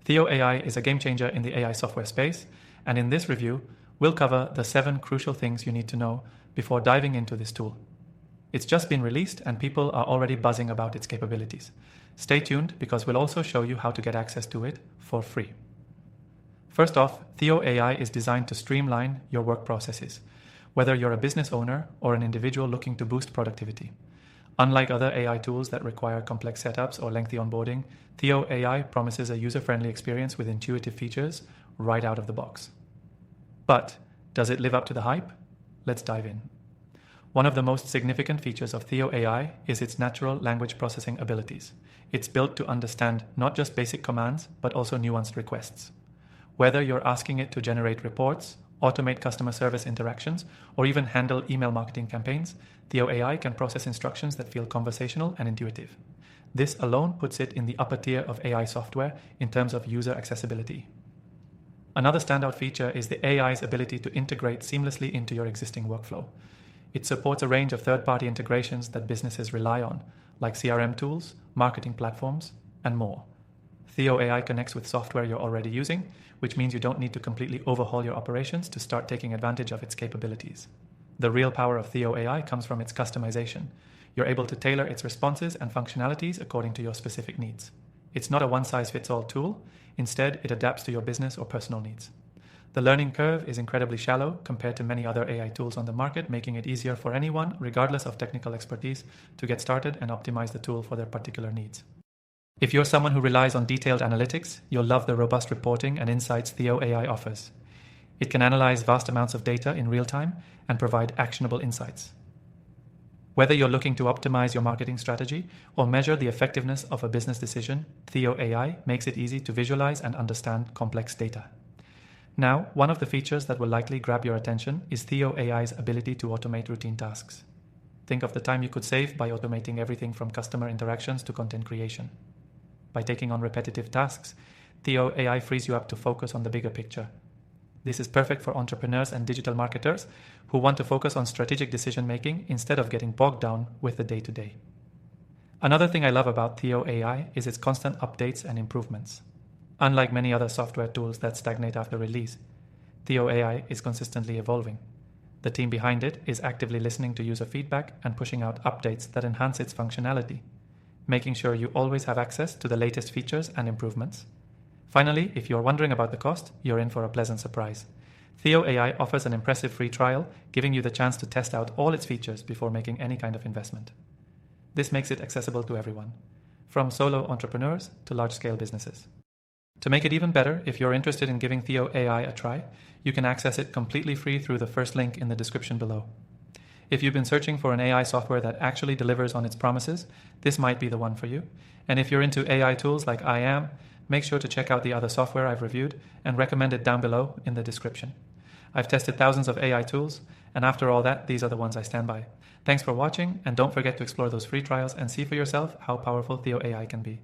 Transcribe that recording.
THEO AI is a game changer in the AI software space, and in this review, we'll cover the 7 crucial things you need to know before diving into this tool. It's just been released and people are already buzzing about its capabilities. Stay tuned because we'll also show you how to get access to it for free. First off, THEO AI is designed to streamline your work processes, whether you're a business owner or an individual looking to boost productivity. Unlike other AI tools that require complex setups or lengthy onboarding, THEO AI promises a user-friendly experience with intuitive features right out of the box. But does it live up to the hype? Let's dive in. One of the most significant features of THEO AI is its natural language processing abilities. It's built to understand not just basic commands, but also nuanced requests. Whether you're asking it to generate reports, automate customer service interactions, or even handle email marketing campaigns, THEO AI can process instructions that feel conversational and intuitive. This alone puts it in the upper tier of AI software in terms of user accessibility. Another standout feature is the AI's ability to integrate seamlessly into your existing workflow. It supports a range of third-party integrations that businesses rely on, like CRM tools, marketing platforms, and more. THEO AI connects with software you're already using, which means you don't need to completely overhaul your operations to start taking advantage of its capabilities. The real power of THEO AI comes from its customization. You're able to tailor its responses and functionalities according to your specific needs. It's not a one-size-fits-all tool. Instead, it adapts to your business or personal needs. The learning curve is incredibly shallow compared to many other AI tools on the market, making it easier for anyone, regardless of technical expertise, to get started and optimize the tool for their particular needs. If you're someone who relies on detailed analytics, you'll love the robust reporting and insights THEO AI offers. It can analyze vast amounts of data in real time and provide actionable insights. Whether you're looking to optimize your marketing strategy or measure the effectiveness of a business decision, THEO AI makes it easy to visualize and understand complex data. Now, one of the features that will likely grab your attention is THEO AI's ability to automate routine tasks. Think of the time you could save by automating everything from customer interactions to content creation. By taking on repetitive tasks, THEO AI frees you up to focus on the bigger picture. This is perfect for entrepreneurs and digital marketers who want to focus on strategic decision-making instead of getting bogged down with the day-to-day. Another thing I love about THEO AI is its constant updates and improvements. Unlike many other software tools that stagnate after release, THEO AI is consistently evolving. The team behind it is actively listening to user feedback and pushing out updates that enhance its functionality, making sure you always have access to the latest features and improvements. Finally, if you're wondering about the cost, you're in for a pleasant surprise. THEO AI offers an impressive free trial, giving you the chance to test out all its features before making any kind of investment. This makes it accessible to everyone, from solo entrepreneurs to large-scale businesses. To make it even better, if you're interested in giving THEO AI a try, you can access it completely free through the first link in the description below. If you've been searching for an AI software that actually delivers on its promises, this might be the one for you. And if you're into AI tools like I am, make sure to check out the other software I've reviewed and recommend it down below in the description. I've tested thousands of AI tools, and after all that, these are the ones I stand by. Thanks for watching, and don't forget to explore those free trials and see for yourself how powerful THEO AI can be.